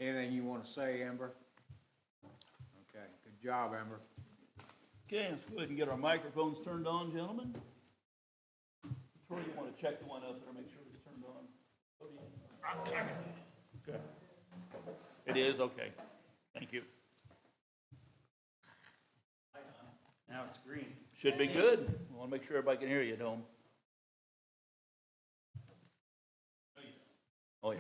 Anything you want to say, Amber? Okay, good job, Amber. Okay, let's go ahead and get our microphones turned on, gentlemen. Troy, you want to check the one up there, make sure it's turned on? Okay. It is, okay. Thank you. Now it's green. Should be good. I want to make sure everybody can hear you at home. Oh, yeah.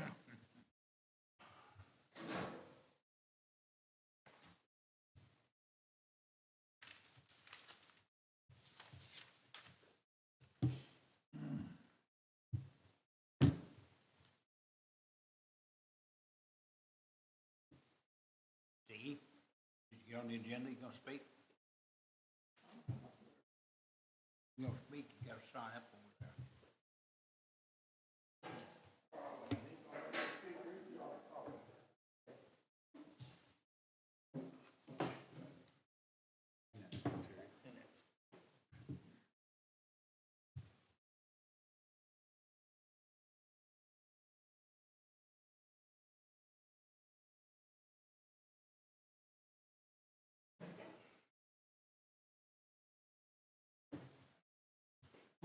Did you get on the agenda? You gonna speak? You gonna speak, you gotta sign up over there.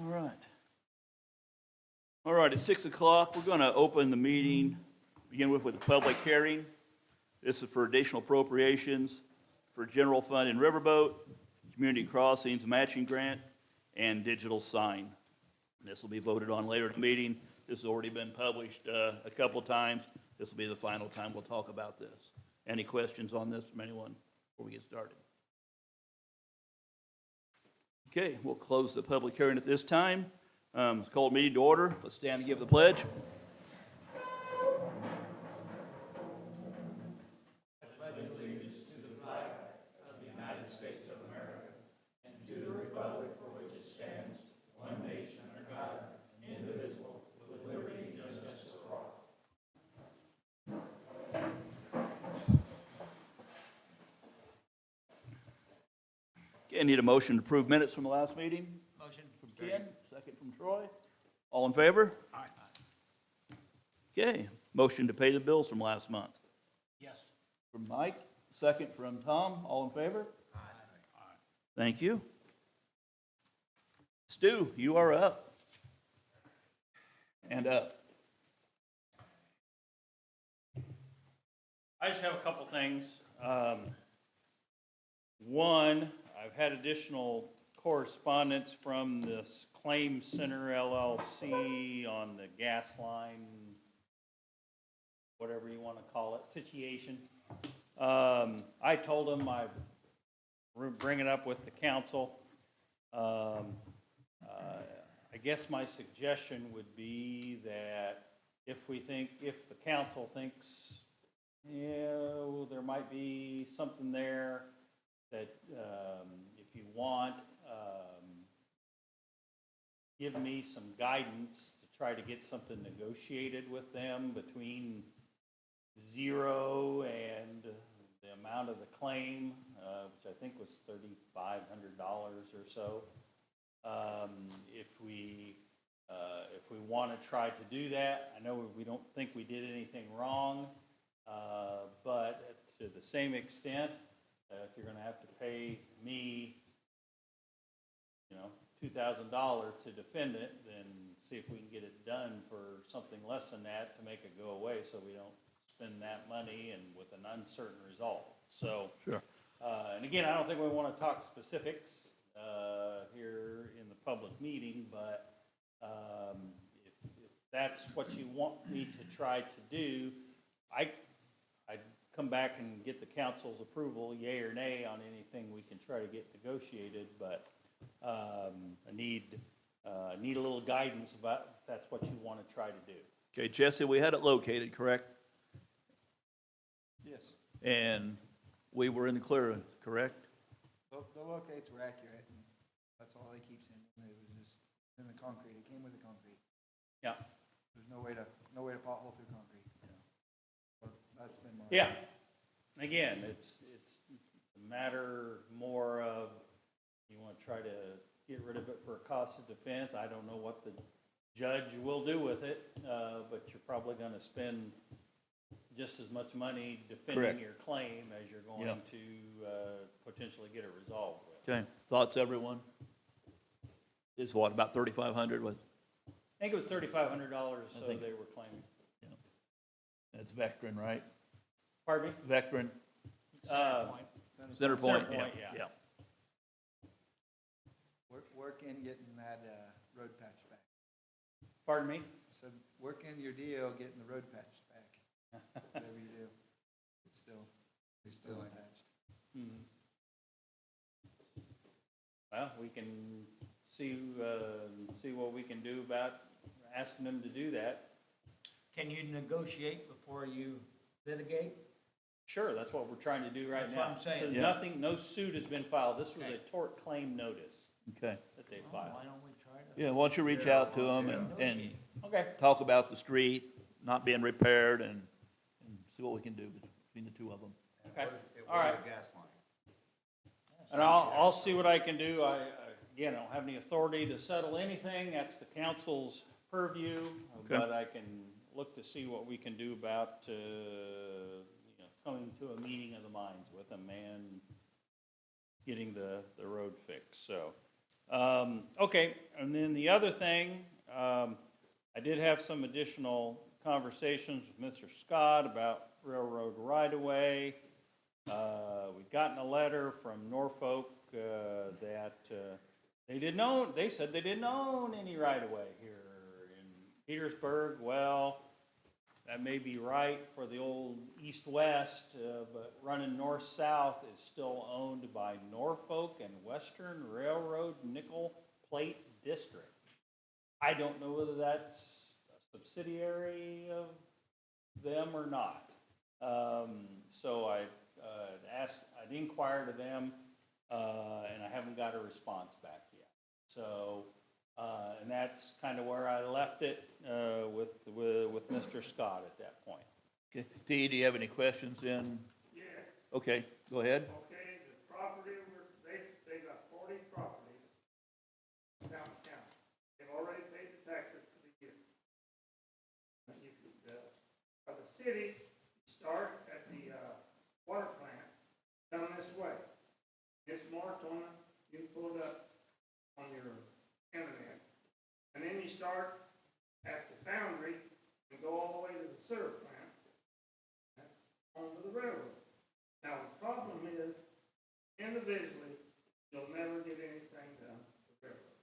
All right. All right, it's 6 o'clock. We're going to open the meeting, begin with a public hearing. This is for additional appropriations for general fund and riverboat, community crossings matching grant, and digital sign. This will be voted on later in the meeting. This has already been published a couple times. This will be the final time we'll talk about this. Any questions on this from anyone before we get started? Okay, we'll close the public hearing at this time. It's called meeting to order. Let's stand and give the pledge. Okay, I need a motion to approve minutes from the last meeting. Motion. From Ken, second from Troy. All in favor? Aye. Okay, motion to pay the bills from last month. Yes. From Mike, second from Tom. All in favor? Aye. Thank you. Stu, you are up. And up. I just have a couple things. One, I've had additional correspondence from this Claim Center LLC on the gas line, whatever you want to call it, situation. I told them I'd bring it up with the council. I guess my suggestion would be that if the council thinks, there might be something there that if you want, give me some guidance to try to get something negotiated with them between zero and the amount of the claim, which I think was $3,500 or so. If we want to try to do that, I know we don't think we did anything wrong, but to the same extent, if you're going to have to pay me, $2,000 to defend it, then see if we can get it done for something less than that to make it go away, so we don't spend that money and with an uncertain result. So, Sure. And again, I don't think we want to talk specifics here in the public meeting, but if that's what you want me to try to do, I'd come back and get the council's approval, yay or nay, on anything we can try to get negotiated, but I need a little guidance about if that's what you want to try to do. Okay, Jesse, we had it located, correct? Yes, And we were in the clear, correct? the locates were accurate, and that's all they keep sending. It was just in the concrete, it came with the concrete. Yeah. There's no way to pothole through concrete. But that's been my. Yeah. Again, it's a matter more of, you want to try to get rid of it for a cost of defense. I don't know what the judge will do with it, but you're probably going to spend just as much money defending Correct. your claim as you're going Yeah. to potentially get it resolved with. Okay, thoughts, everyone? Is what, about 3,500 was, I think it was $3,500, I so think- they were claiming. that's Vectren, right? Pardon me? Vectren, Uh, Center Point, Point, yeah, yeah. Work in getting that, road patch back. Pardon me? So work in your deal getting the road patch back. Whatever you do, it's still attached. Mhm. Well, we can see what we can do about asking them to do that. Can you negotiate before you litigate? Sure, that's what we're trying to do right That's now. what I'm saying. 'Cause Yeah. nothing, no suit has been filed. This was a Okay. tort claim notice okay. that they Why filed. don't we try to? Yeah, why don't you reach out to them and Negotiate. Okay. talk about the street not being repaired and see what we can do between the two of them. Okay. It All right. was a gas line. And I'll see what I can do. Again, I don't have any authority to settle anything. That's the council's purview. Okay. But I can look to see what we can do about, coming to a meeting of the minds with them and getting the road fixed, so. Okay, and then the other thing, I did have some additional conversations with Mr. Scott about railroad right-of-way. We'd gotten a letter from Norfolk that they said they didn't own any right-of-way here in Veedersburg. Well, that may be right for the old east-west, but running north-south is still owned by Norfolk and Western Railroad Nickel Plate District. I don't know whether that's a subsidiary of them or not. So I'd inquired of them, and I haven't got a response back yet. So, and that's kind of where I left it with Mr. Scott at that point. Okay, T, do you have any questions in? Yeah, Okay, go ahead. okay, the property, they got 40 properties down the county. They've already paid the taxes for the year. You could, for the city, start at the water plant down this way. It's marked on it, you can pull it up on your internet. And then you start at the foundry and go all the way to the sewer plant. That's onto the railroad. Now, the problem is, individually, you'll never get anything done with the railroad.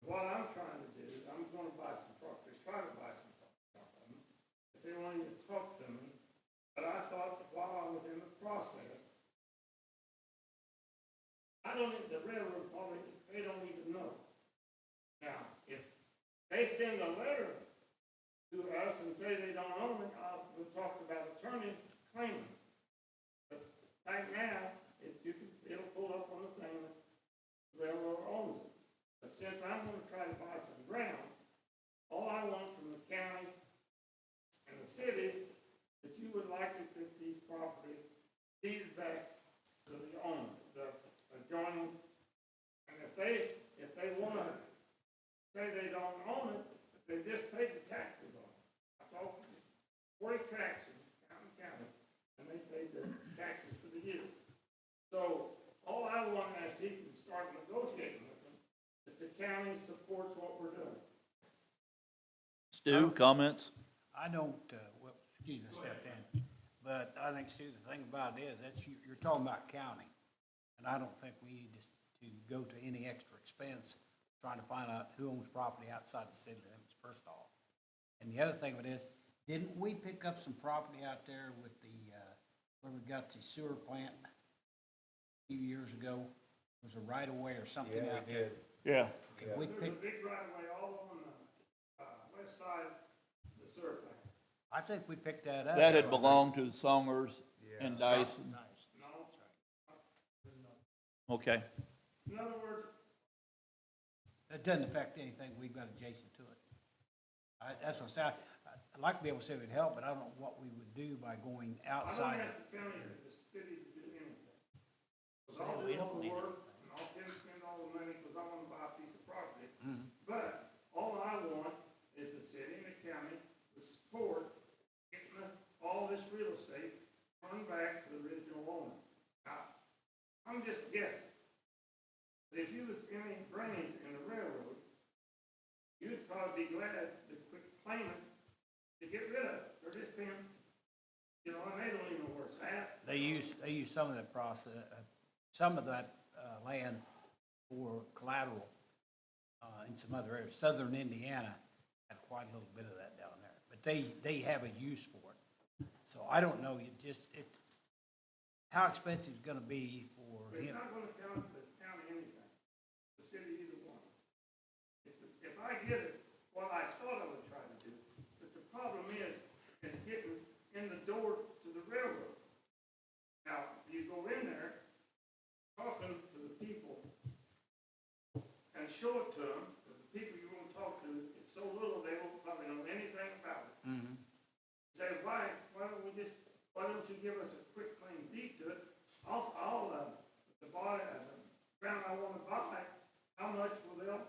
What I'm trying to do, I'm gonna buy some property, try to buy some property off of them, but they won't even talk to me. But I thought that while I was in the process, the railroad probably, they don't even know. Now, if they send a letter to us and say they don't own it, we'll talk about attorney claiming. But right now, it'll pull up on the thing that the railroad owns it. But since I'm gonna try to buy some ground, all I want from the county and the city, that you would like to put these property deeded back to the owner, the adjoining. And if they wanna say they don't own it, but they just paid the taxes on it. I talked to 40 taxes, county, and they paid the taxes for the year. So all I want is he can start negotiating with them, that the county supports what we're doing. Stu, comments? I don't, well, excuse me, I stepped in, but I think, Sue, the thing about it is, you're talking about county. And I don't think we need to go to any extra expense trying to find out who owns property outside the city limits, first off. And the other thing of it is, didn't we pick up some property out there with the, where we got the sewer plant a few years ago? Was a right of way or something out there? Yeah. Okay, we There's a picked, big right of way all on the west side of the sewer plant. I think we picked that up. That had belonged to the Songers and Dyson. Nice. No, Okay, in other words, That doesn't affect anything we've got adjacent to it. That's what I say, I'd like to be able to say we'd help, but I don't know what we would do by going I don't outside. ask the county or the city to do anything. Because I'll We do all don't the need work, and I'll spend all the money, because I want to buy a piece of property. Mhm. But all I want is the city and the county to support getting I'm just guessing. But if you was any drainage in the railroad, you'd probably be glad to quit claiming to get rid of it. They're just being, you know, and they don't even know where it's at. They use some of that process, some of that, land for collateral, in some other areas. Southern Indiana had quite a little bit of that down there, but they have a use for it. So I don't know, how expensive it's gonna be for But it's him. not gonna count the county anything, the city either one. If I get it, what I thought I would try to do, but the problem is getting in the door to the railroad. Now, you go in there, talking to the people, and show it to them, because the people you want to talk to, it's so little, they won't probably know anything about it. Say, why don't you give us a quick claim deed to it? The ground I want to buy, how much will they'll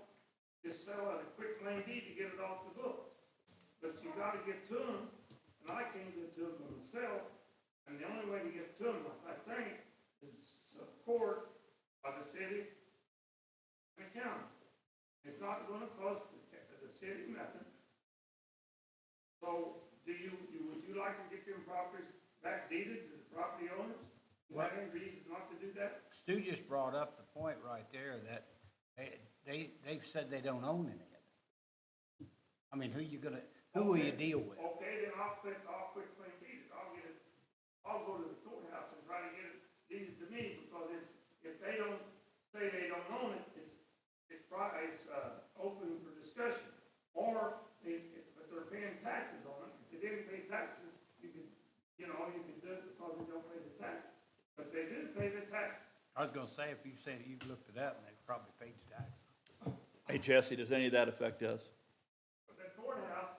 just sell at a quick claim deed to get it off the books? But you gotta get to them, and I can't get to them myself, and the only way to get to them, I think, is support by the city and the county. It's not gonna cost the city nothing. So, would you like to get them properties back deeded to the property owners? Do you have any reason not to do that? Stu just brought up the point right there that they've said they don't own any of it. I mean, who will you deal with? Okay, then I'll quit claim deed it. I'll go to the courthouse and try to get it deeded to me, because if they don't say they don't own it, it's open for discussion. Or if they're paying taxes on it, if they didn't pay taxes, you can do it because they don't pay the taxes. But they didn't pay the taxes. I was gonna say, if you said you've looked it up, and they've probably paid the taxes. Hey, Jesse, does any of that affect us? But the courthouse,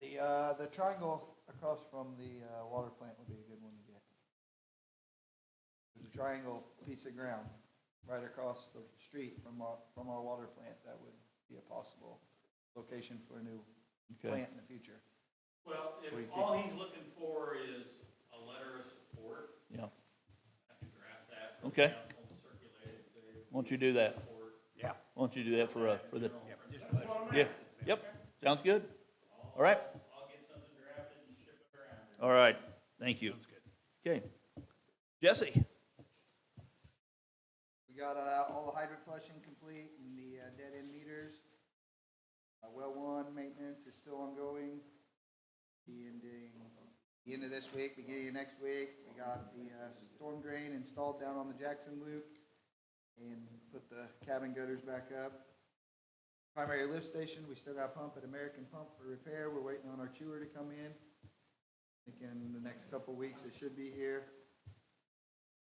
The triangle across from the water plant would be a good one to get. There's a triangle piece of ground right across the street from our water plant. That would be a possible location for a new Okay. plant in the future. Well, if Or you all he's looking for is a letter of support, Yeah. I can draft that for the Okay. council and circulate it, say. Why don't you do that? support. Yeah. Why don't you do that for the, Just that's what I'm yeah, asking. yep, sounds good. All right, I'll get something drafted and ship it around. all right, thank you. Sounds good. Okay. Jesse? We got all the hydrant flushing complete and the dead end meters. Well one maintenance is still ongoing. The end of this week, beginning of next week, we got the storm drain installed down on the Jackson Loop and put the cabin gutters back up. Primary lift station, we still got a pump at American Pump for repair. We're waiting on our chewer to come in. I think in the next couple of weeks, it should be here.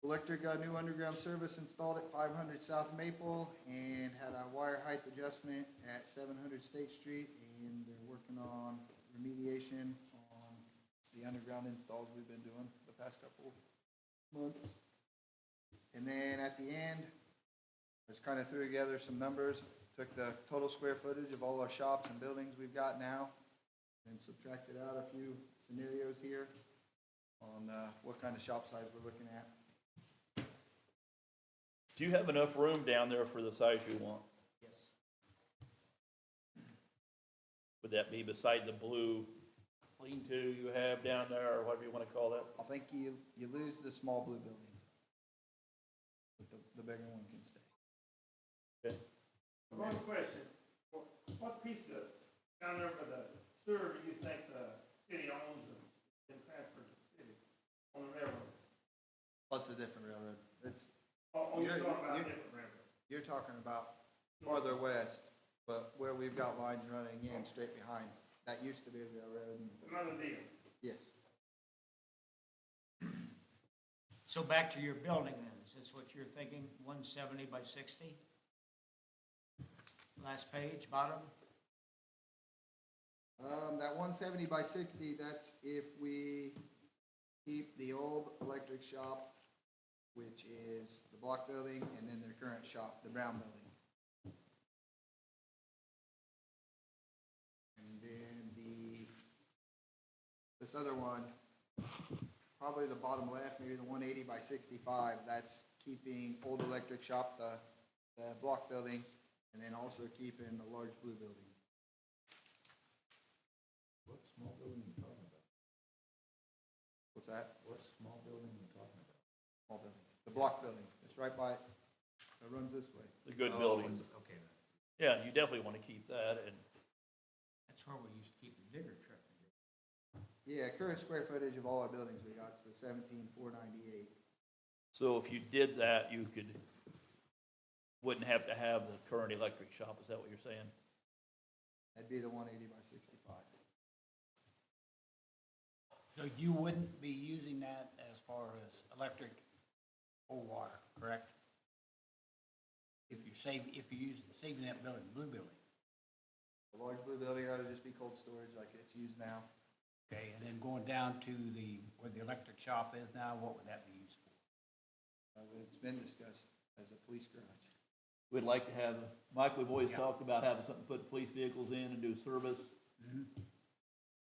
Electric got a new underground service installed at 500 South Maple and had a wire height adjustment at 700 State Street, and they're working on remediation on the underground installs we've been doing the past couple months. And then at the end, I just kind of threw together some numbers, took the total square footage of all our shops and buildings we've got now, and subtracted out a few scenarios here on what kind of shop size we're looking at. Do you have enough room down there for the size you want? Yes. Would that be beside the blue lean-to you have down there, or whatever you want to call that? I think you lose the small blue building, but the bigger one can stay. Okay. One question, what piece of, down there for the sewer do you think the city owns and can transfer to the city on the railroad? Lots of different railroad. You're You're- talking about you- different railroad. You're talking about farther west, but where we've got lines running in straight behind, that used to be a railroad. and- It's another deal. Yes. So back to your building then, is this what you're thinking, 170 by 60? Last page, bottom? That 170 by 60, that's if we keep the old electric shop, which is the block building, and then their current shop, the brown building. And then this other one, probably the bottom left, maybe the 180 by 65, that's keeping Old Electric Shop, the block building, and then also keeping the large blue building. What small building are you talking about? What's that? What small building are you talking about? Small building. The block building. It's right by, it runs this way. The good buildings. Okay. Yeah, you definitely want to keep that, and That's where we used to keep the bigger truck. Yeah, current square footage of all our buildings we got is the 17,498. so if you did that, you wouldn't have to have the current electric shop, is that what you're saying? That'd be the 180 by 65. So you wouldn't be using that as far as electric or water, correct? If you're saving that building, blue building, The large blue building, that'll just be cold storage like it's used now. okay, and then going down to where the electric shop is now, what would that be used for? It's been discussed as a police garage. We'd like to have, Mike, we've always Yeah. talked about having something, put police vehicles in and do service.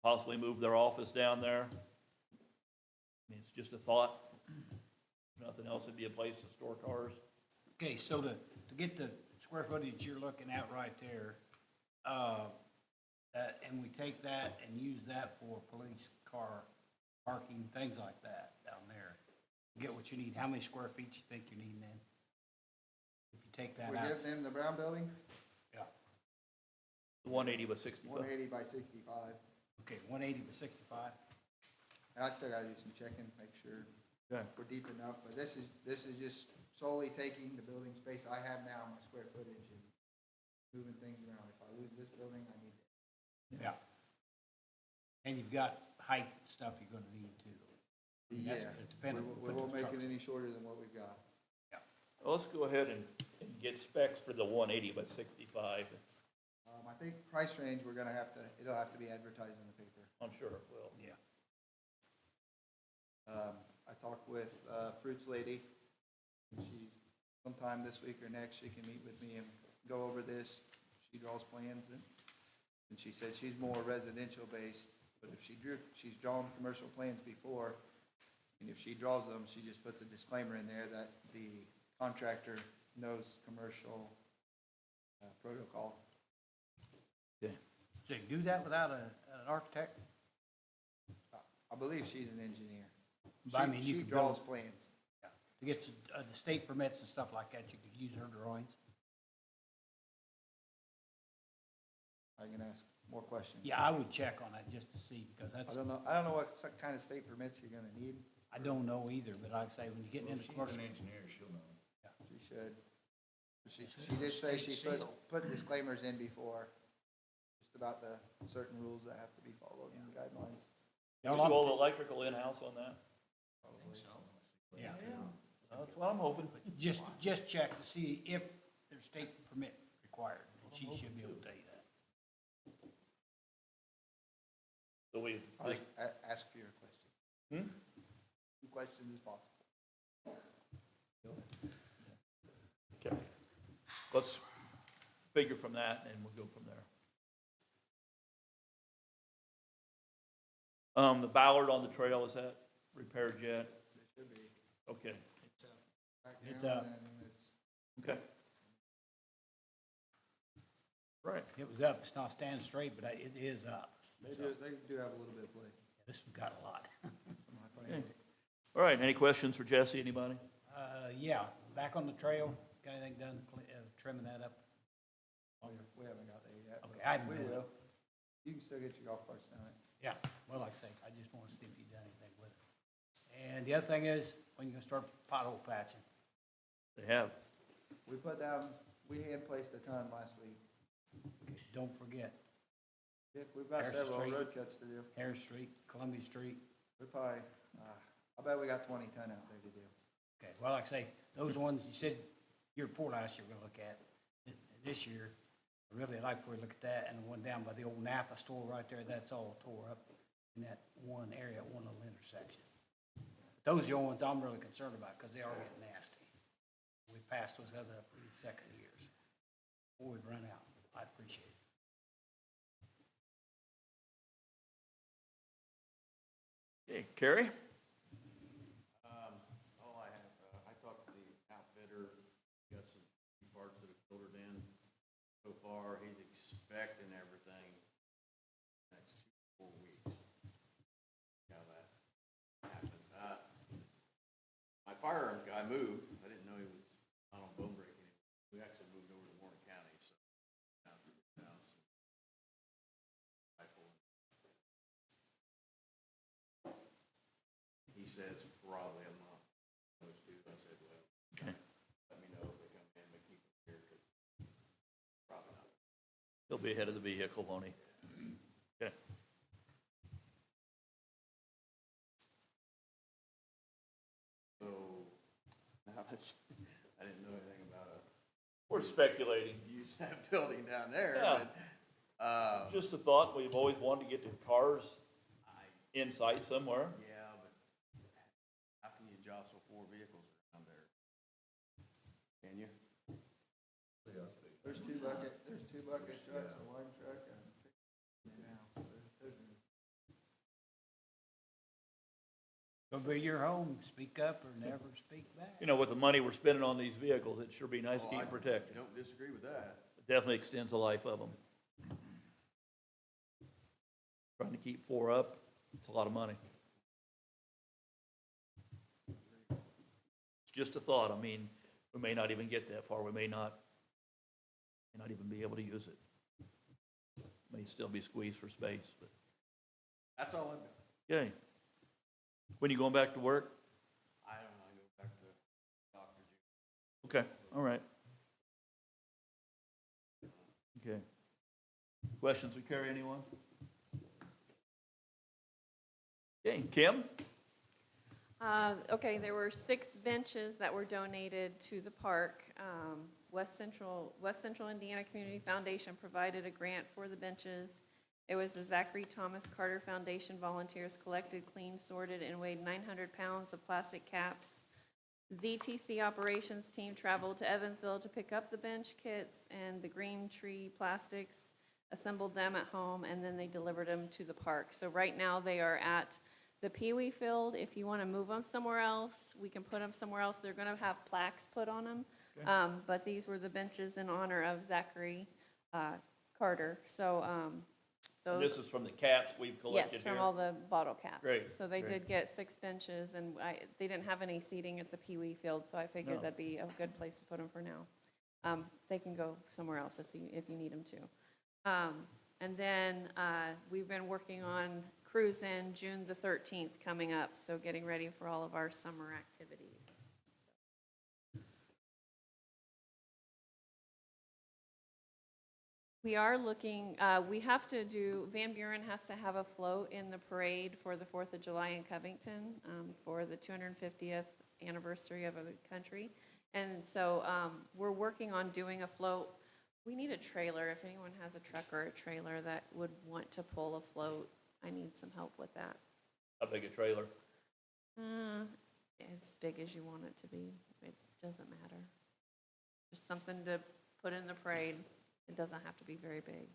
Possibly move their office down there. I mean, it's just a thought. Nothing else, it'd be a place to store cars. Okay, so to get the square footage you're looking at right there, and we take that and use that for police car parking, things like that down there. Get what you need, how many square feet you think you need then? If you take that We out. give them the brown building, Yeah, The 180 by 65. 180 by 65. okay, 180 to 65. And I still gotta do some checking, make sure Okay. we're deep enough, but this is just solely taking the building space I have now, my square footage, and moving things around. If I lose this building, I need that. Yeah. And you've got height stuff you're gonna need too. That's Yeah, depending on we what won't the make it trucks- any shorter than what we've got. Well, let's go ahead and get specs for the 180 by 65. I think price range, it'll have to be advertised in the paper. I'm sure it will. Yeah. I talked with Fruits Lady. She's, sometime this week or next, she can meet with me and go over this. She draws plans, and she said she's more residential based, but if she's drawn commercial plans before, and if she draws them, she just puts a disclaimer in there that the contractor knows commercial protocol. So you do that without an architect? I believe she's an engineer. But I mean, you She could draws build- plans. To get the state permits and stuff like that, you could use her drawings? I can ask more questions. Yeah, I would check on that just to see, because I that's, don't know what kind of state permits you're gonna need. I don't know either, but I'd say when you get into commercial. engineer, she'll know. She should. She did say she put disclaimers in before, just about the certain rules that have to be followed and guidelines. You do all the electrical in-house on that? Yeah, That's what I'm hoping. just check to see if there's state permit required, and she should be able to tell you that. So we, I think, ask for your question. Two questions as possible. okay. Let's figure from that and we'll go from there. The Ballard on the trail, is that repaired yet? It should be. Okay, Back It's down up. and it's, okay. Right. It was up, it's not standing straight, but it is up. they So, do have a little bit of play. this has got a lot. Okay. All right, any questions for Jesse, anybody? Yeah, back on the trail, got anything done, trimming that up? We haven't got there yet. Okay, I haven't We done it. will. You can still get your golf carts tonight. Yeah, well, like I say, I just want to see if you've done anything with it. And the other thing is, when you gonna start pothole patching? They have. We hand placed a ton last week. Okay, don't forget, Dick, we've got Harrison several Street. road cuts to do. Harris Street, Columbia Street. We're probably, I bet we got 20 ton out there to do. Okay, well, like I say, those ones you said year before last year we're gonna look at. This year, I really like where we look at that, and the one down by the old Napa store right there, that's all tore up in that one area, one little intersection. Those are the only ones I'm really concerned about, because they are getting nasty. We passed those other up for the second years. Before we run out, I appreciate it. Okay, Carrie? moved. I didn't know he was not on bone break anymore. We actually moved over to Warren County, so down to his house. He says, probably I'm not supposed to. I said, well, let me know if they come in, but keep him here, because probably not. He'll be ahead of the vehicle, won't he? Okay. So, now that I didn't know anything about a. We're speculating. Use that building down there, Yeah. but, Just a thought, we've always wanted to get the cars in sight somewhere. yeah, but how can you jostle 4 vehicles around there? Can you? There's two bucket trucks, a wide truck, and now, Gonna be your home, speak up or never speak back. You know, with the money we're spending on these vehicles, it'd sure be nice to Oh, keep I them protected. don't disagree with that. It definitely extends the life of them. Trying to keep 4 up, it's a lot of money. It's just a thought. I mean, we may not even get that far. We may not even be able to use it. May still be squeezed for space, but, That's all I've got. okay. When you going back to work? I don't know, I go back to Dr. June. Okay, all right. Okay. Questions for Carrie, anyone? Okay, Kim? Okay, there were 6 benches that were donated to the park. West Central Indiana Community Foundation provided a grant for the benches. It was the Zachary Thomas Carter Foundation volunteers collected, cleaned, sorted, and weighed 900 pounds of plastic caps. ZTC operations team traveled to Evansville to pick up the bench kits and the green tree plastics, assembled them at home, and then they delivered them to the park. So right now they are at the Pee Wee field. If you want to move them somewhere else, we can put them somewhere else. They're going to have plaques put on them. But these were the benches in honor of Zachary Carter. So those. This is from the caps we've collected here? Yes, from all the bottle caps. Great, So they great. did get 6 benches, and they didn't have any seating at the Pee Wee field, so I figured No. that'd be a good place to put them for now. They can go somewhere else if you need them to. And then we've been working on Cruise In June the 13th coming up, so getting ready for all of our summer activities. We are looking, we have to do, Van Buren has to have a float in the parade for the 4th of July in Covington for the 250th anniversary of a country. And so we're working on doing a float. We need a trailer. If anyone has a truck or a trailer that would want to pull a float, I need some help with that. How big a trailer? As big as you want it to be. It doesn't matter. Just something to put in the parade. It doesn't have to be very big.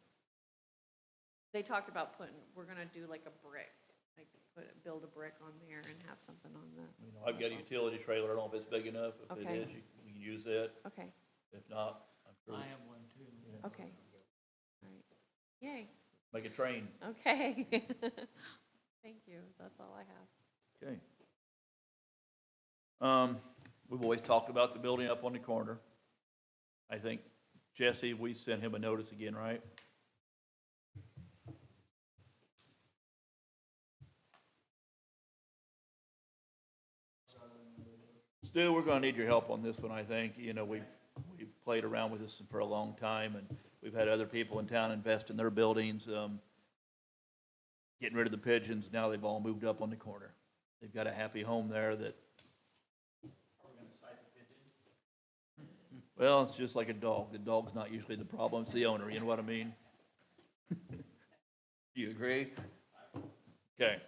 They talked about we're gonna do like a brick, like build a brick on there and have something on the. You know, I've got a utility trailer. I don't know if it's big enough. If it Okay. is, you can use it. Okay, If not, I'm sure. I have one too. okay. All right. Yay. Make a train. Okay. Thank you. That's all I have. Okay. We've always talked about the building up on the corner. I think, Jesse, we sent him a notice again, right? Stu, we're gonna need your help on this one, I think. You know, we've played around with this for a long time, and we've had other people in town invest in their buildings. Getting rid of the pigeons, now they've all moved up on the corner. They've got a happy home there that. Well, it's just like a dog. The dog's not usually the problem, it's the owner, you know what I mean? Do you agree? Okay.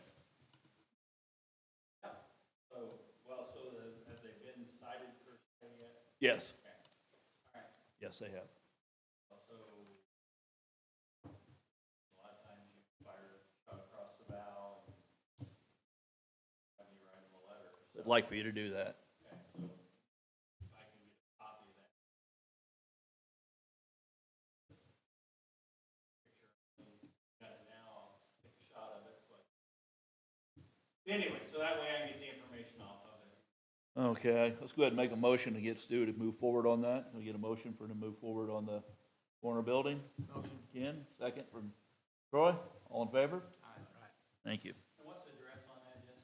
Have they been cited per se yet? Yes. All right. Yes, they have. Also, a lot of times you fire a shot across the bow and have you write them a letter. I'd like for you to do that. Okay, so if I can get a copy of that. Picture, got it now, I'll take a shot of it, so anyway, so that way I can get the information off of it. Okay, let's go ahead and make a motion to get Stu to move forward on that. Can we get a motion for him to move forward on the corner building? Motion. Ken, second from Troy, all in favor? Aye. Thank you. And what's the address on that, Jesse?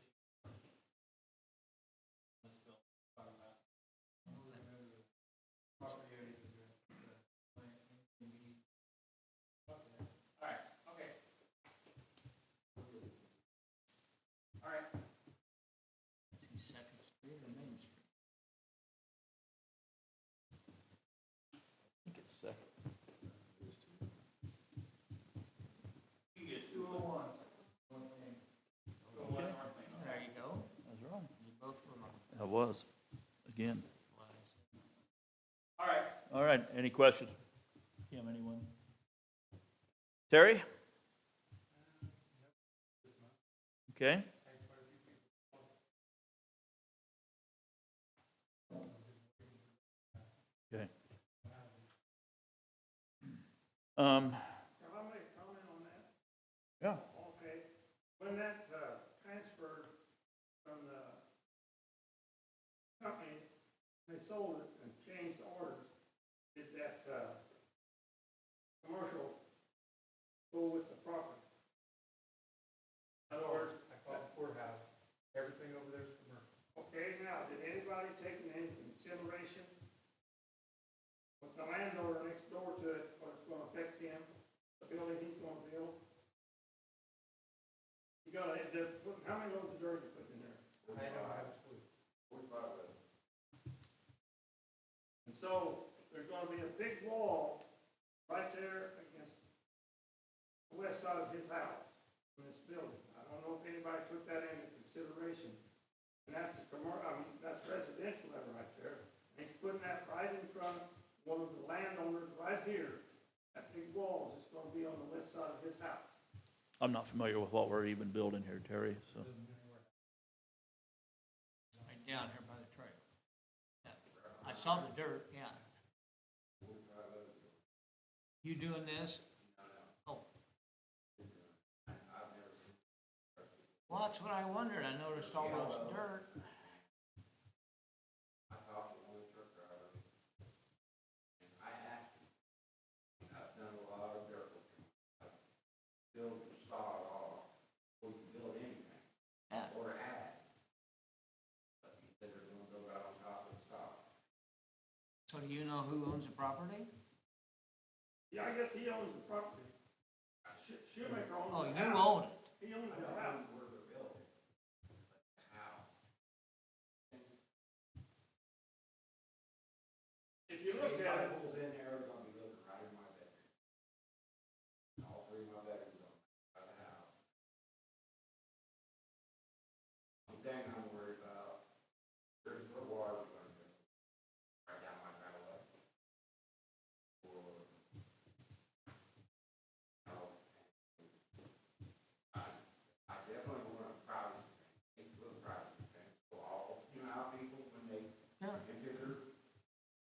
All right, okay. All right. Second Street or Main Street? I think it's second. You get 201. There you go. I was wrong. You both were wrong. I was, again. All right. All right, any questions? Kim, anyone? Terry? Okay. Okay. Can I make a comment on that? Yeah. Okay, when that, transferred from the company, they sold it and changed orders, did that, commercial go with the property? In other words, I called the courthouse, everything over there is commercial. okay, now, did anybody take into consideration with the landowner next door to it, what it's gonna affect him, the building he's gonna build? You gotta, how many loads of dirt you put in there? I don't have a clue. And so, there's gonna be a big wall right there against the west side of his house, in this building. I don't know if anybody took that into consideration. And that's that's residential there right there. And he's putting that right in front of one of the landowners right here. That big wall is just gonna be on the west side of his house. I'm not familiar with what we're even building here, Terry, so. Right down here by the trail. Yeah. I saw the dirt, yeah. You doing this? Oh. Well, that's what I wondered. I noticed all this dirt. I talked to one truck driver, and I asked him, I've done a lot of dirt work. I've built or sawed off, we can build anything, Yeah. or add. But he said they're gonna go right on top of the saw. So do you know who owns the property? Yeah, I guess he owns the property. Shoemaker owns Oh, the you house. own it. He owns the house. Where they're building, but how? If you look at it, Pulls in there, they're gonna be looking right in my bedroom. All three of my bedrooms on the house. One thing I'm worried about, there's where water's gonna go, right down my driveway. Or, I definitely want a privacy thing, it's a little privacy thing, so all, you know how people, when they Yeah. enter their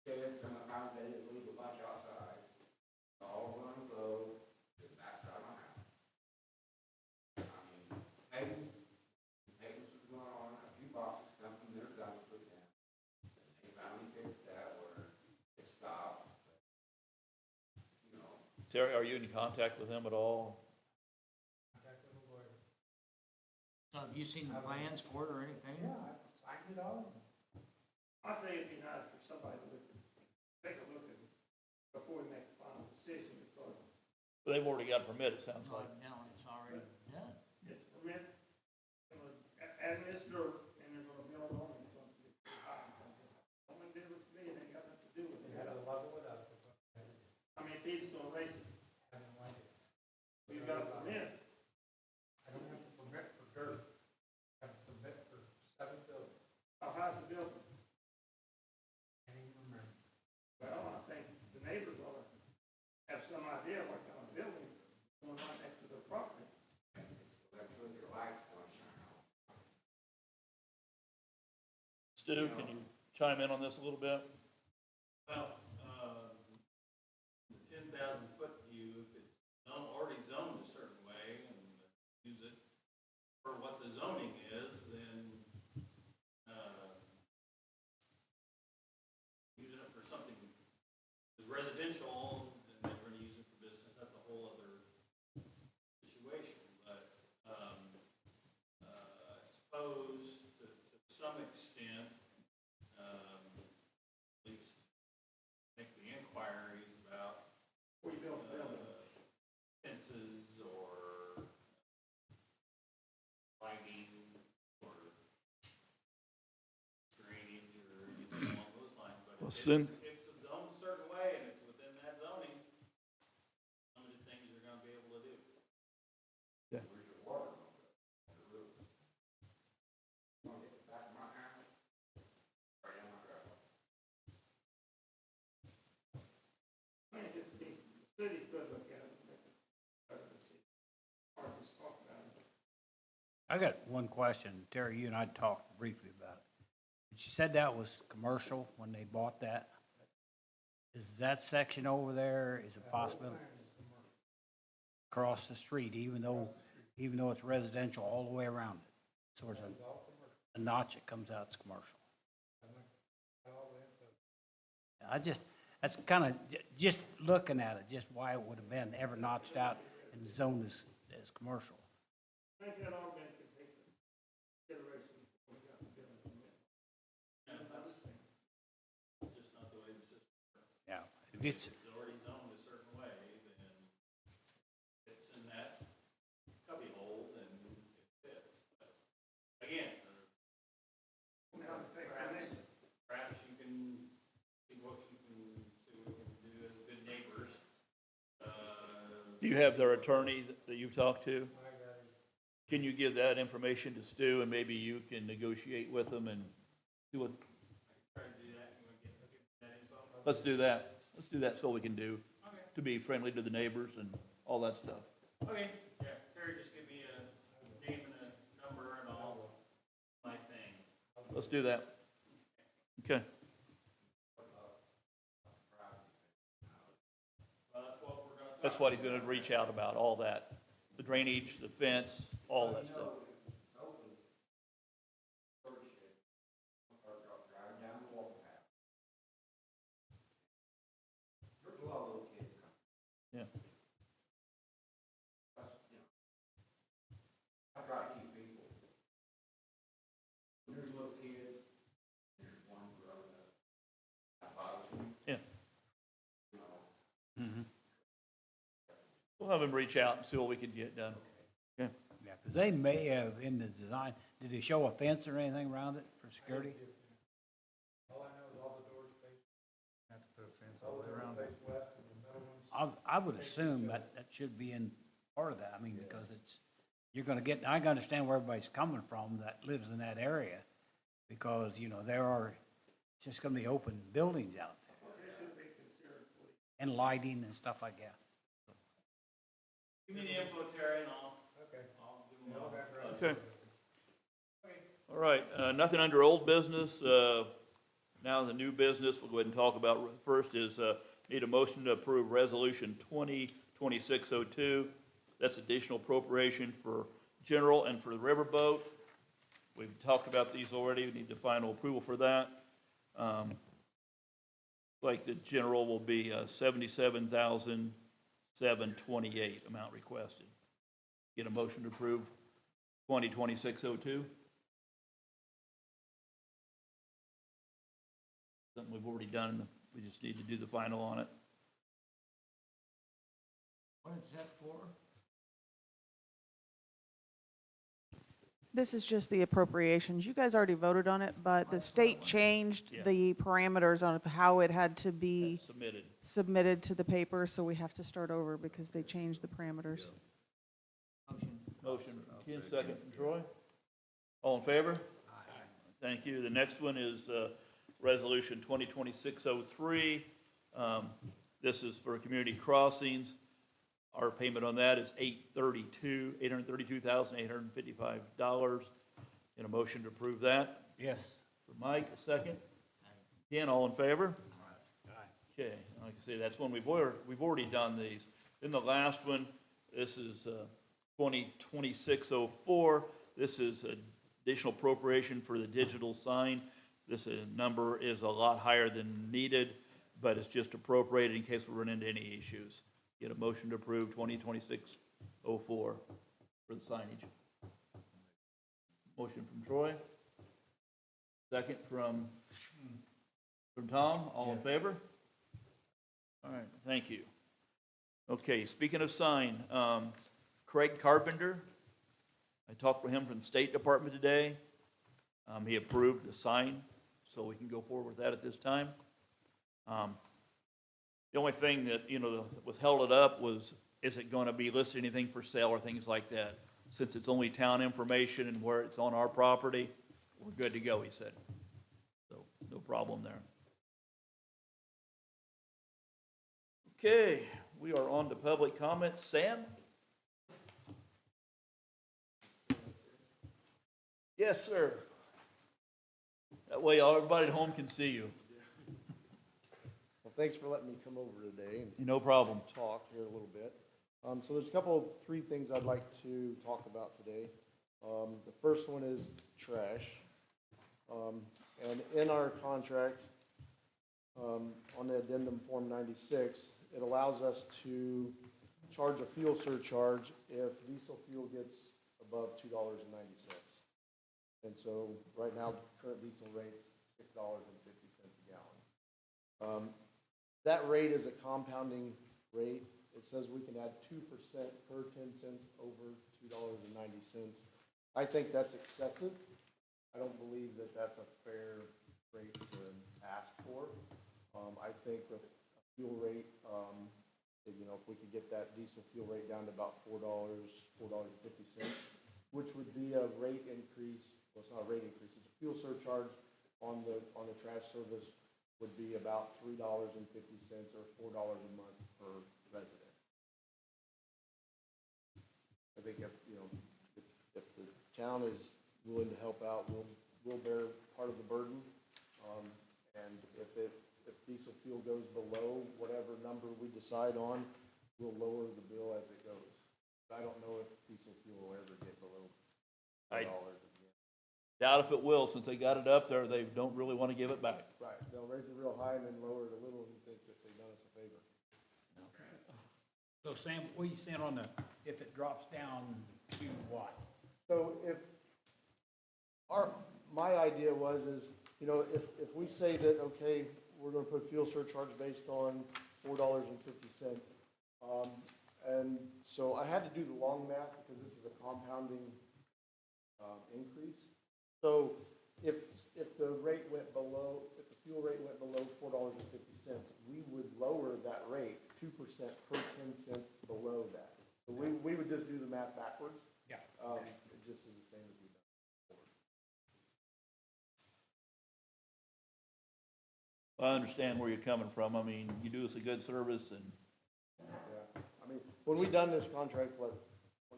sheds, sometimes they leave a bunch outside, all one road to the backside of my house. I mean, Hayden's was going on, a few boxes come from their dumpster down. They finally fixed that where it stopped, you know. Terry, are you in contact with him at all? Contact with a lawyer. So have you seen the plans for it or anything? Yeah, I signed it all. I think it'd be nice for somebody to look, take a look at it before we make a final decision, because They've already got a permit, it sounds like. No, it's already done. it's permit, adding this dirt, and they're gonna build on it, so it's high. Only difference to me, it ain't got nothing to do with They it. had a level with us. I mean, if he's gonna raise it, I have no idea. you've got a permit. I don't have a permit for dirt. I have a permit for 7 buildings. How high's the building? Can't even remember. Well, I think the neighbors ought to have some idea what kind of building is going on next to their property. That's where their lights gonna shine on. Stu, can you chime in on this a little bit? Well, the 10,000-foot view, if it's already zoned a certain way and use it for what the zoning is, then Soon, If it's zoned a certain way and it's within that zoning, limited things you're gonna be able to do. I think if the city could look at it, or just talk about it. I got one question. Terry, you and I talked briefly about it. But you said that was commercial when they bought that. Is that section over there, is a possibility? Across the street, even though it's residential all the way around it. So there's a notch that comes out, it's commercial. That's kind of, just looking at it, just why it would have been ever notched out and zoned as commercial. I think that all been taken into consideration before we got the building permit. Just not the way the system works. Yeah. If If it's, it's already zoned a certain way, then it's in that cubby hole, then it fits. But again, Now, if they perhaps you can see what we can do as good neighbors. do you have their attorney that you've talked to? Can you give that information to Stu, and maybe you can negotiate with them and do what? Try to do that, you want to get that info? Let's do that. Let's do that, so we can do, to be friendly to the neighbors and all that stuff. Okay, yeah, Terry, just give me a name and a number and all my thing. Let's do that. Okay. Well, that's what we're gonna talk. That's what he's gonna reach out about, all that. The drainage, the fence, all that stuff. Driving down the walking path. There's a lot of little kids coming. Yeah. I try to keep people. When there's little kids, there's one growing up. That bothers me. Yeah. You know, We'll have him reach out and see what we can get done. Okay. yeah, because they may have in the design, did they show a fence or anything around it for security? All I know is all the doors face. Have to put a fence all the way around. Face west and the middle ones. I would assume that should be in part of that, I mean, because you're gonna get, I can understand where everybody's coming from that lives in that area, because, it's just gonna be open buildings out there. And lighting and stuff like that. Give me the info, Terry, and I'll do my. Okay. All right, nothing under old business. Now the new business, we'll go ahead and talk about first is, need a motion to approve Resolution 2026-02. That's additional appropriation for general and for the riverboat. We've talked about these already. We need the final approval for that. Like the general will be $77,728 amount requested. Get a motion to approve 2026-02. Something we've already done. We just need to do the final on it. What is that for? This is just the appropriations. You guys already voted on it, but the state changed Yeah. the parameters on how it had to be Submitted. submitted to the paper, so we have to start over because they changed the parameters. Motion from Ken, second from Troy. All in favor? Aye. Thank you. The next one is Resolution 2026-03. This is for community crossings. Our payment on that is $832,855. In a motion to approve that. Yes. For Mike, a second. Ken, all in favor? Okay, like I say, that's one we've already done these. Then the last one, this is 2026-04. This is additional appropriation for the digital sign. This number is a lot higher than needed, but it's just appropriated in case we run into any issues. Get a motion to approve 2026-04 for the signage. Motion from Troy. Second from Tom. All in favor? All right, thank you. Okay, speaking of sign, Craig Carpenter, I talked with him from the State Department today. He approved the sign, so we can go forward with that at this time. The only thing that, was held it up was, is it gonna be listed anything for sale or things like that? Since it's only town information and where it's on our property, we're good to go, he said. So, no problem there. Okay, we are on to public comment. Sam? Yes, sir. That way everybody at home can see you. Well, thanks for letting me come over today and No problem. talk here a little bit. So there's three things I'd like to talk about today. The first one is trash. And in our contract, on the addendum form 96, it allows us to charge a fuel surcharge if diesel fuel gets above $2.90. And so right now, the current diesel rate's $6.50 a gallon. That rate is a compounding rate. It says we can add 2% per 10 cents over $2.90. I think that's excessive. I don't believe that that's a fair rate to ask for. I think a fuel rate, if we could get that diesel fuel rate down to about $4.50, which would be a rate increase. Well, it's not a rate increase. It's a fuel surcharge on the trash service would be about $3.50 or $4 a month per resident. I think if the town is willing to help out, we'll bear part of the burden. And if diesel fuel goes below whatever number we decide on, we'll lower the bill as it goes. I don't know if diesel fuel will ever get below $4 again. Doubt if it will, since they got it up there, they don't really want to give it back. Right, they'll raise it real high and then lower it a little and think that they've done us a favor. So Sam, what are you saying on if it drops down to what? So my idea is, if we say that, okay, we're gonna put fuel surcharge based on $4.50. And so I had to do the long math because this is a compounding increase. So if the fuel rate went below $4.50, we would lower that rate 2% per 10 cents below that. So we would just do the math backwards. Yeah. It just is the same as we've done before. I understand where you're coming from. I mean, you do us a good service and, Yeah. I mean, when we done this contract, 20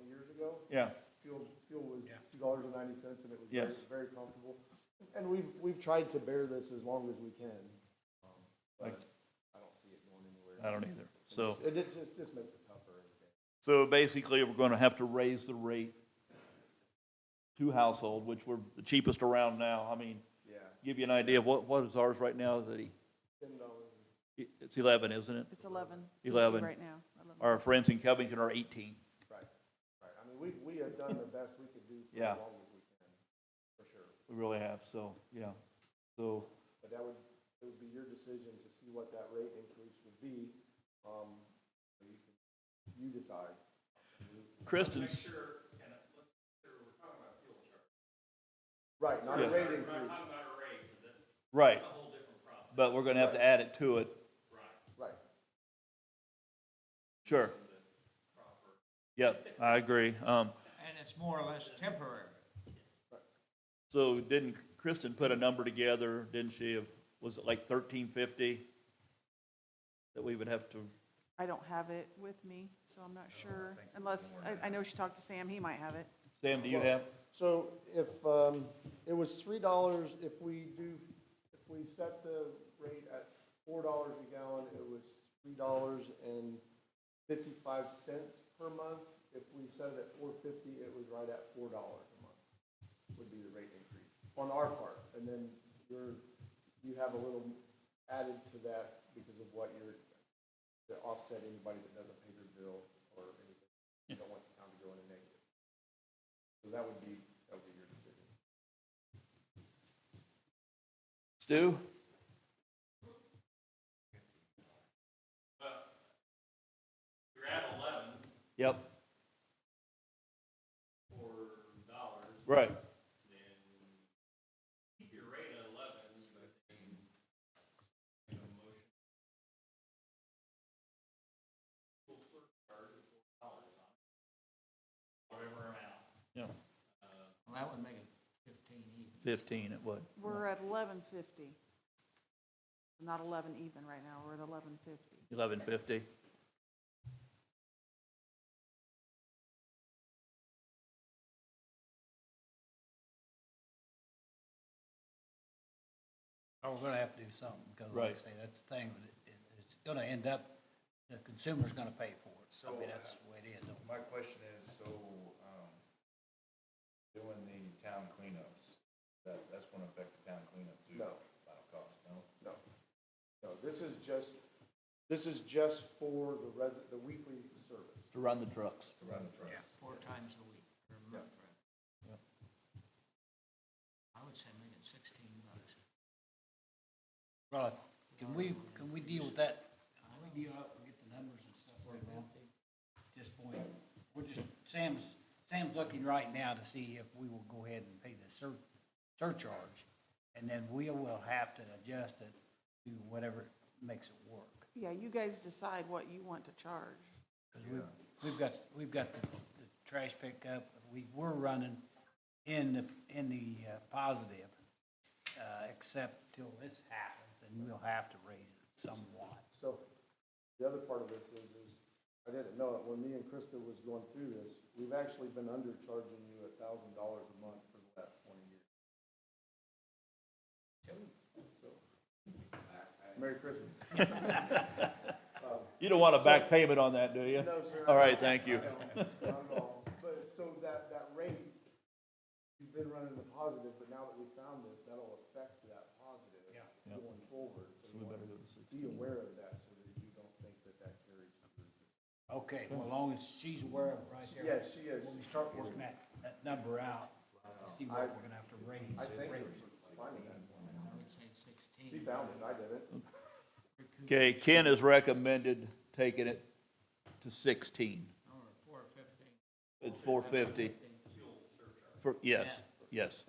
years ago? yeah. Fuel was $2.90 and it was Yes. very comfortable. And we've tried to bear this as long as we can. But I don't see it going anywhere. I don't either. So, It just makes it tougher every day. so basically, we're going to have to raise the rate to household, which we're the cheapest around now. I mean, Yeah, give you an idea of what is ours right now, is that $10. it's 11, isn't it? It's 11. 11. Right now. 11. Our friends in Covington are 18. Right. I mean, we have done the best we could do for Yeah. as long as we can, for sure. We really have, so, yeah. So, But it would be your decision to see what that rate increase would be. So you decide. Kristen's, Right, not a Yeah. rate increase. right. But we're going to have to add it to it. Right. Sure. Yep, I agree. And it's more or less temporary. So didn't Kristen put a number together, didn't she, of, was it like $13.50 that we would have to, I don't have it with me, so I'm not sure, unless, I know she talked to Sam, he might have it. Sam, do you have? So if, it was $3, if we set the rate at $4 a gallon, it was $3.55 per month. If we set it at $4.50, it was right at $4 a month, would be the rate increase on our part. And then you have a little added to that because of what to offset anybody that doesn't pay their bill or anything. You don't want the town to go in a negative. So that would be your decision. Stu? You're at 11 Yep, $4, right. then keep your rate at 11, but then, motion 11:15 it would. We're at 11:50. Not 11 even right now, we're at 11:50. 11:50. Oh, we're gonna have to do something, because like I Right. say, that's the thing, it's gonna end up, the consumer's gonna pay for it. I mean, that's the way it is. My question is, so, doing the town cleanups, that's gonna affect the town cleanup too? No. Final cost, no? No, no, this is just for the weekly service. To run the trucks. To run the trucks? 4 times a week, or a month, right? Yep. I would say make it $16. Well, can we deal with that? Can we deal up and get the numbers and stuff right now? Just point, Sam's looking right now to see if we will go ahead and pay the surcharge, and then we will have to adjust it to whatever makes it work. Yeah, you guys decide what you want to charge. 'Cause we've got the trash pickup, we were running in the positive, except till this happens, and we'll have to raise it somewhat. So, the other part of this is I didn't know it, when me and Krista was going through this, we've actually been undercharging you $1,000 a month for the last 20 years. So, Merry Christmas. You don't want a back payment on that, do you? No, sir. All right, thank you. I don't, not at all. But, so that rate, you've been running the positive, but now that we found this, that'll affect that positive going forward. So So we better go to 16. be aware of that so that you don't think that carries through. Okay, well, as long as she's aware of it right there. Yes, she is. When we start working that number out, see what we're gonna have to raise. I think it's fine with that. I would say 16. She found it, I didn't. Okay, Ken has recommended taking it to 16. Or 450. It's 450. Yes, yes.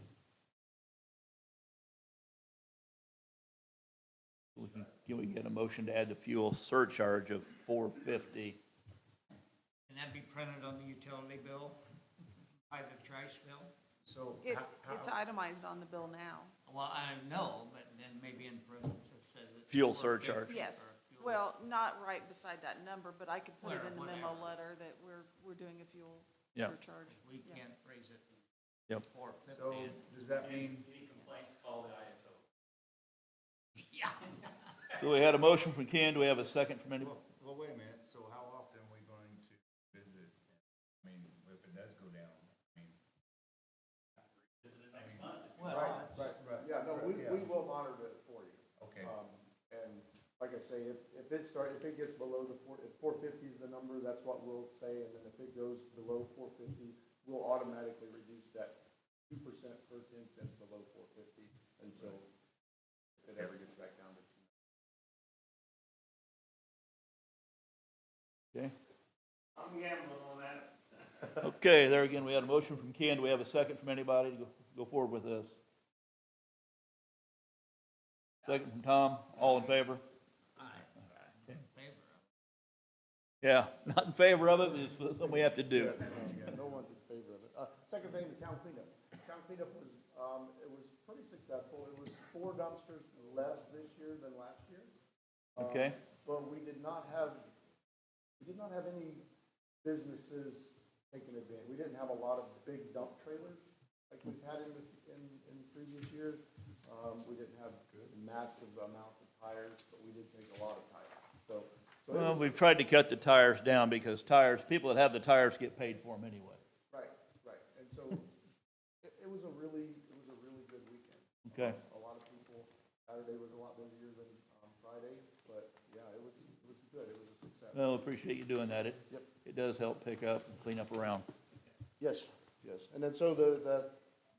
Can we get a motion to add the fuel surcharge of 450? Can that be printed on the utility bill, by the trash bill? So, It's itemized on the bill now. Well, I know, but then maybe in parentheses it says it's. Fuel 450 surcharge. Yes, for fuel. well, not right beside that number, but I could put it Where, in the memo whatever. letter that we're doing a fuel Yeah. surcharge. We Yeah. can't raise it. Yep. 450. so does that mean, Any complaints, call the ISO. Yeah. So we had a motion from Ken. Do we have a second from anybody? well, wait a minute, so how often are we going to visit? I mean, if it does go down, I mean. Well, Right, right, yeah, no, we Yeah. will monitor it for you. Okay. And like I say, if it gets below if 450 is the number, that's what we'll say, and then if it goes below 450, we'll automatically reduce that 2% per 10 cents below 450 until it ever gets back down to 2. Okay. I'm gambling on that. Okay, there again, we had a motion from Ken. Do we have a second from anybody to go forward with this? Second from Tom. All in favor? In favor of it. Yeah, not in favor of it, it's something we have to do. Yeah, no one's in favor of it. Second thing, the town cleanup. Town cleanup was, it was pretty successful. It was 4 dumpsters less this year than last year. Okay. But we did not have any businesses taking advantage. We didn't have a lot of big dump trailers like we've had in previous years. We didn't have massive amounts of tires, but we did take a lot of tires. So it Well, was- we've tried to cut the tires down because people that have the tires get paid for them anyway. Right. And so it was a really good weekend. Okay. A lot of people, Saturday was a lot busier than Friday, but yeah, it was good. It was a success. Well, appreciate you doing that. Yep. It does help pick up and clean up around. Yes. And then so the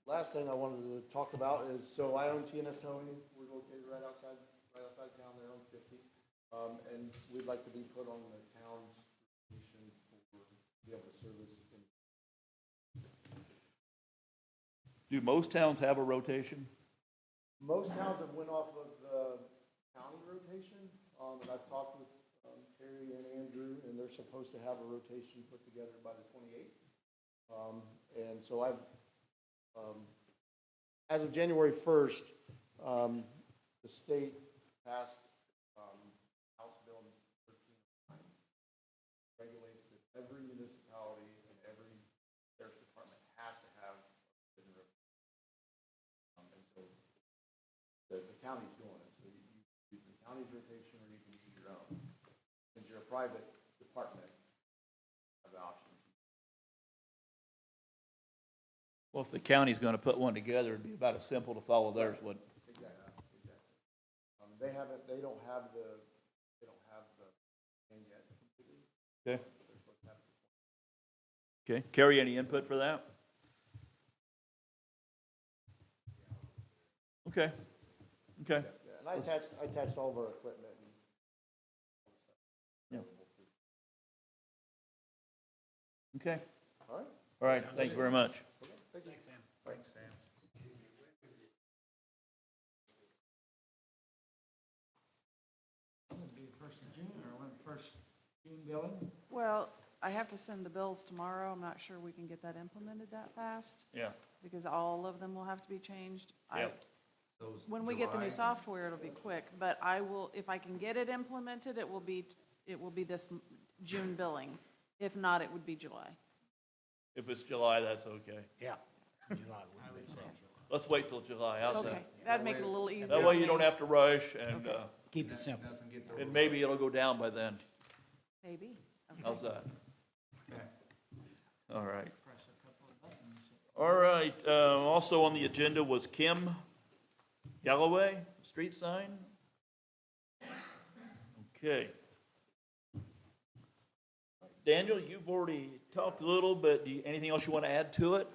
last thing I wanted to talk about is, so I own TNS Towing. We're located right outside town there on 50. And we'd like to be put on the town's rotation for, be able to service. Do most towns have a rotation? Most towns have went off of the county rotation, and I've talked with Terry and Andrew, and they're supposed to have a rotation put together by the 28th. And so I've as of January 1st, the state passed House Bill 1309, regulates that every municipality and every sheriff's department has to have a forbidden river. And so the county's doing it. So you use the county's rotation or you can use your own. Since you're a private department, you have the option. Well, if the county's gonna put one together, it'd be about as simple to follow theirs, would. Exactly. They don't have the thing yet completely. Okay. They're supposed to have it. Okay, Carrie, any input for that? Okay, okay. Yeah, and I attached all of our equipment and. Yeah. Okay, All right. all right, thanks very much. Thank you. Thanks, Sam. Thanks, Sam. Would be the first of June, or when the first June billing? Well, I have to send the bills tomorrow. I'm not sure we can get that implemented that fast, Yeah, because all of them will have to be changed. Yep. When we get the new software, it'll be quick, but I will, if I can get it implemented, it will be this June billing. If not, it would be July. if it's July, that's okay. Yeah. July would be so. Let's wait till July, how's Okay, that? that'd make it a little easier. That way on you don't me. have to rush, and, Keep it simple. Nothing gets over. and maybe it'll go down by then. Maybe. Okay. How's that? Okay. All right. Press a couple of buttons. All right, also on the agenda was Kim Galloway, street sign. Okay. Daniel, you've already talked a little, but anything else you want to add to it?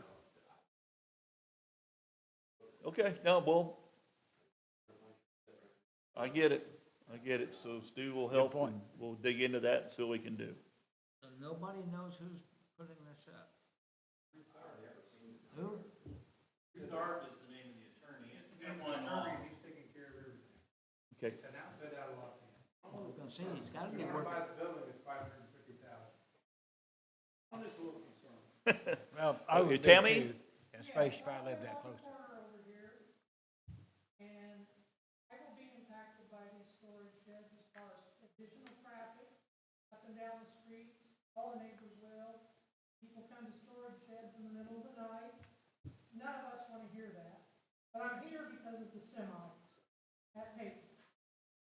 Okay, no, well, I get it, so Stu will help, point. and we'll dig into that and see what we can do. So nobody knows who's putting this up? Who? Dark is the name of the attorney. It's a good one. He's taking care of everything. Okay. And that's been out of luck. I was gonna say, he's gotta be If you working. buy the building, it's $550,000. I'm just a little concerned. Well, I Okay, would be Tammy? too, especially if I lived that close. Over here, and I will be impacted by these storage sheds as far as additional traffic up and down the streets. All the neighbors will. People come to storage sheds in the middle of the night. None of us want to hear that. But I'm here because of the semis at Pecos.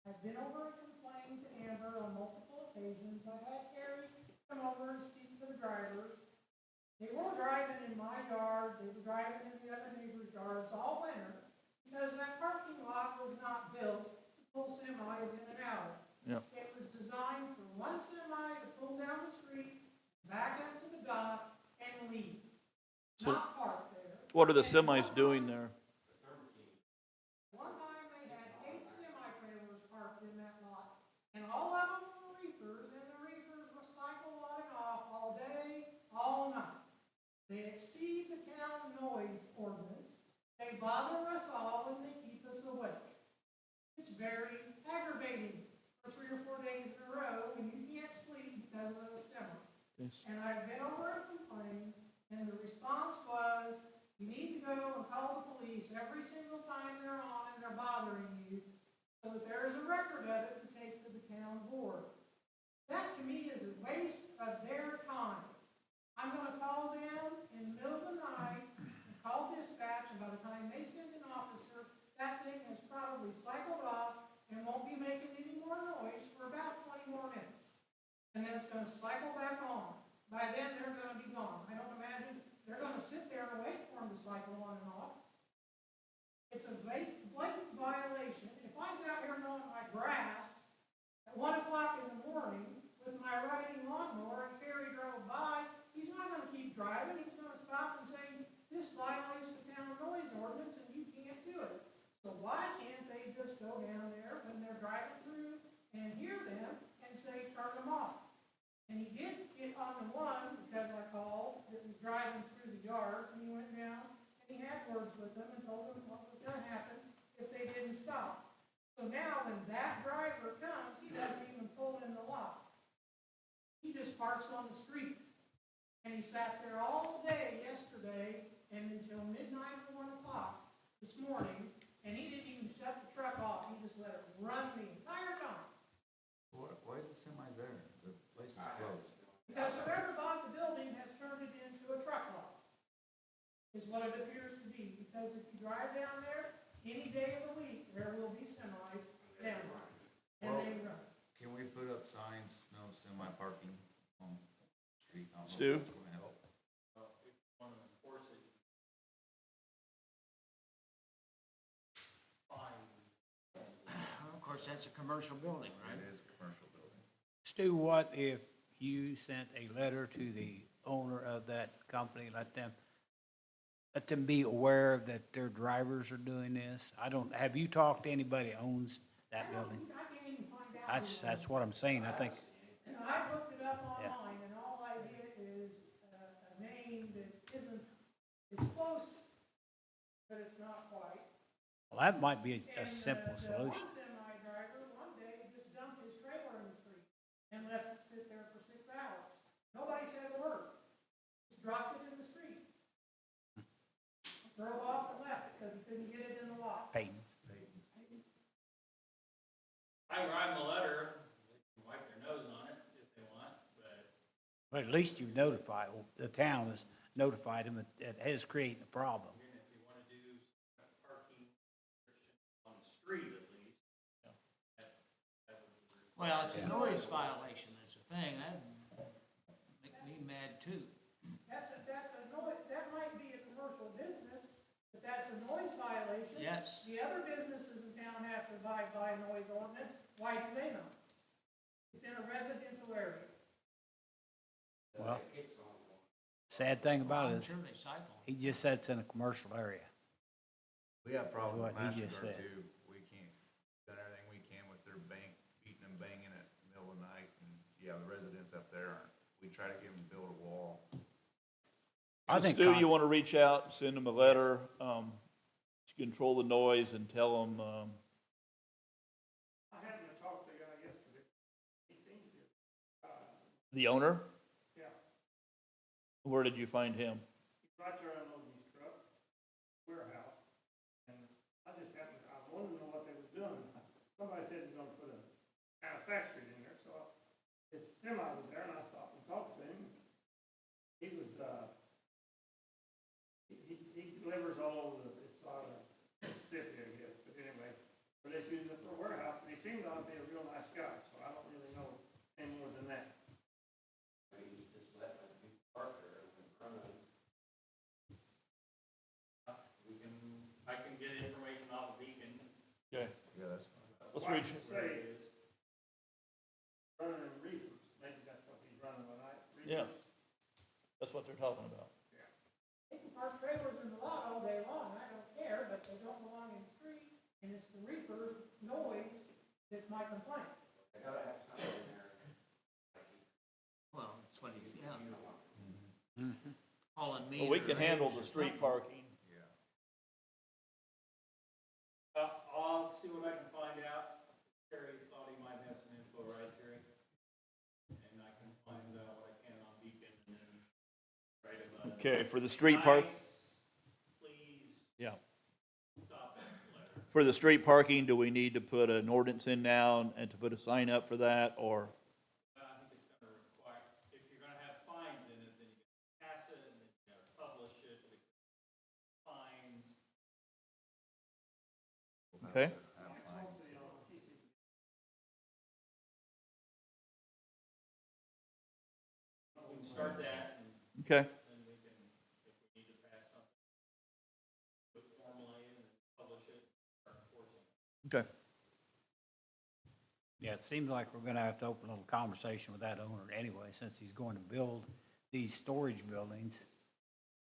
I've been over and complained to Amber on multiple occasions. I've had Carrie come over and speak to the drivers. They were driving in my yard, they were driving in the other neighbors' yards all winter, because that parking lot was not built to pull semis in and out. Yep. It was designed for one semi to pull down the street, back up to the dock, and leave, So- not park there. What are the semis doing there? One time they had 8 semi-trailers parked in that lot, and all of them were reefers, and the reefers were cycle on and off all day, all night. They exceed the town noise ordinance, they bother us all, and they keep us awake. It's very aggravating for 3 or 4 days in a row, and you can't sleep because of those semis. And I've been over and complained, and the response was, you need to go and call the police every single time they're on and they're bothering you, so that there is a record of it to take to the town board. That to me is a waste of their time. I'm gonna call them in the middle of the night and call dispatch, and by the time they send an officer, that thing has probably cycled off and won't be making any more noise for about 20 more minutes. And then it's gonna cycle back on. By then, they're gonna be gone. I don't imagine they're gonna sit there and wait for them to cycle on and off. It's a blatant violation. If I was out here mowing my grass at 1 o'clock in the morning with my riding lawnmower and Carrie drove by, he's not gonna keep driving. He's gonna stop and say, this violates the town noise ordinance and you can't do it. So why can't they just go down there when they're driving through and hear them and say, turn them off? And he did get on the one, because I called, that was driving through the yards, and he went down, and he had words with them and told them what was gonna happen if they didn't stop. So now, when that driver comes, he doesn't even pull in the lot. He just parks on the street. And he sat there all day yesterday, and until midnight or 1 o'clock. this morning, and he didn't even shut the truck off, he just let it run the entire time. Why is the semis there? The place is closed. Because whoever bought the building has turned it into a truck lot, is what it appears to be, because if you drive down there, any day of the week, there will be semis down there, and they run. Can we put up signs, no semi parking on the street? I don't know if Stu? that's gonna help. Of course, that's a commercial building, right? It is a commercial building. Stu, what if you sent a letter to the owner of that company, let them be aware that their drivers are doing this? Have you talked to anybody that owns that building? I can't even find out. That's what I'm saying, I think, You know, I looked it up Yeah. online, and all I get is a name that isn't, it's close, but it's not quite. well, that might be a And, simple the solution. one semi driver, one day, just dumped his trailer in the street and left it sit there for 6 hours. Nobody said a word. Just dropped it in the street. Drove off and left it because he couldn't get it in the lot. Payton's. I can write them a letter, they can wipe their nose on it if they want, but But at least you've notified, the town has notified him that it is creating a problem. again, if you want to do some parking restrictions on the street at least, that would be. Well, it's a noise violation, that's the thing, that'd make me mad too. That's a noise, that might be a commercial business, but that's a noise violation. Yes. The other businesses in town have to abide by a noise ordinance, why do they not? It's in a residential area. Well, sad thing about it I'm is, sure they cycle. he just said it's in a commercial area. We have problems with What he just MasterCard said. too. We can't, done everything we can with their beating and banging at the middle of the night. And yeah, the residents up there aren't. We try to get them to build a wall. I think, Stu, you want to reach out, send them a letter, to control the noise and tell them, I happened to talk to the guy yesterday. He seemed to, the owner? yeah, Where did you find him? he's right there unloading his truck, warehouse. And I just happened, I wanted to know what they was doing. Somebody said he's gonna put a manufacturer in there, so his semi was there and I stopped and talked to him. He was, he delivers all over it's out of Mississippi, I guess, but anyway. But they use it for a warehouse, but he seemed to be a real nice guy, so I don't really know any more than that. I can get information off of Beacon. Okay, Yeah, that's fine. let's What I reach, can say is, running in reefers, maybe that's what he's running tonight. yeah, that's what they're talking about. They can park trailers in the lot all day long, I don't care, but they don't belong in the street, and it's the reefer noise that's my complaint. Well, that's what he, yeah. Hauling meat. Well, we can handle the street parking. Yeah. I'll see what I can find out. Terry thought he might have some info, right, Terry? And I can find out what I can on Beacon and then write him a. Okay, for the street park, Nice, please yeah. stop that letter. For the street parking, do we need to put an ordinance in now and to put a sign up for that, or? I think it's gonna require, if you're gonna have fines in it, then you gotta pass it and then you gotta publish it with fines. Okay. We can start that and Okay, then we can, if we need to pass something, put formally in and publish it, start enforcing it. okay. yeah, it seems like we're gonna have to open a little conversation with that owner anyway, since he's going to build these storage buildings.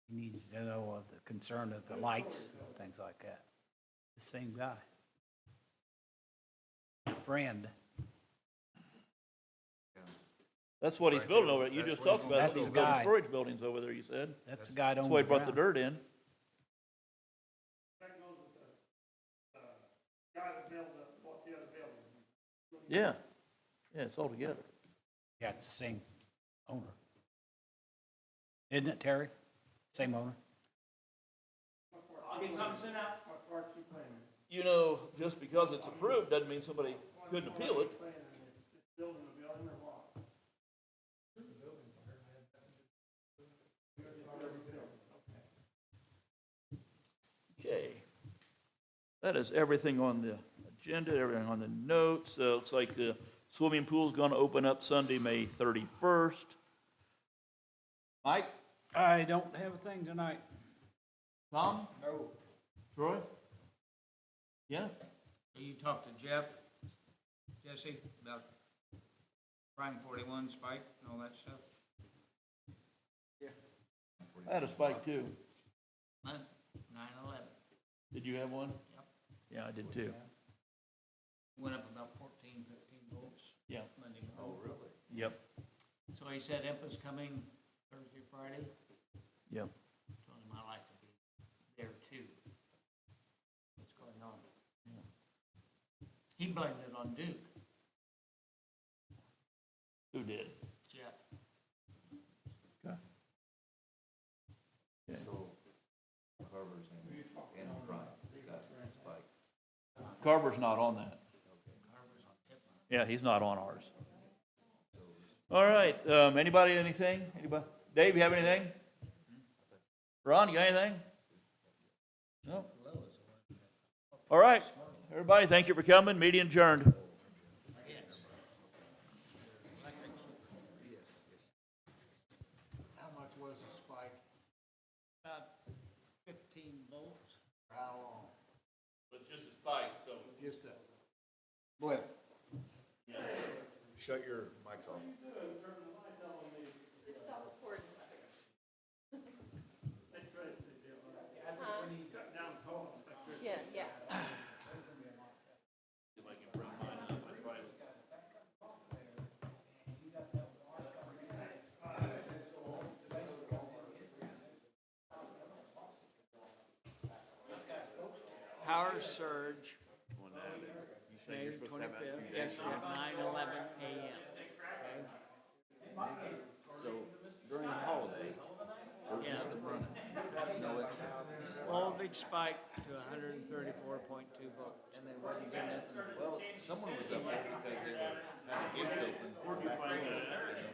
He needs to know of the concern of the lights, things like that. The same guy. Friend. That's what he's Right building there. over there. You That's just what talked he's- about, That's he's the building guy. storage buildings over there, you said. That's the guy that That's owns why he the brought the ground. dirt in. That goes with the, guy that built what the other building. Yeah, yeah, it's all together. Yeah, it's the same owner. Isn't it, Terry? Same owner? I'll get something sent out. What you know, just because it's approved doesn't mean somebody couldn't appeal it. Building the building or what? Okay. That is everything on the agenda, everything on the notes. So it looks like the swimming pool's going to open up Sunday, May 31st. Mike? I don't have a thing tonight. Tom? No. Troy? Yeah? So you talked to Jeff, Jesse, about Prime 41 Spike and all that stuff? I had a spike too. Huh? 9/11. Did you have one? Yep. Yeah, I did too. Went up about 14, 15 volts. Yeah. Monday morning. Oh, really? Yep. So he said IMPA's coming Thursday, Friday. Yep. Told him I like to be there too. What's going on? He blamed it on Duke. Who did? Jeff. Okay. Okay. So Carver's in front, got spiked. Carver's not on that. Carver's on tip line. Yeah, he's not on ours. All right, anybody, anything? Anybody? Dave, you have anything? Ron, you got anything? No? All right, everybody, thank you for coming. Meeting adjourned. How much was the spike? About 15 volts. How long? It's just a spike, so. Just a blip. Shut your mics off. Stop recording. Cut down costs. Yeah, yeah. Power surge. May 25th, yesterday at 9:11 a.m. So during the holiday, there was Yeah. nothing running, no extra. Voltage spiked to 134.2 volts. And they wasn't getting nothing. Well, someone was up there because they were, had the gates open.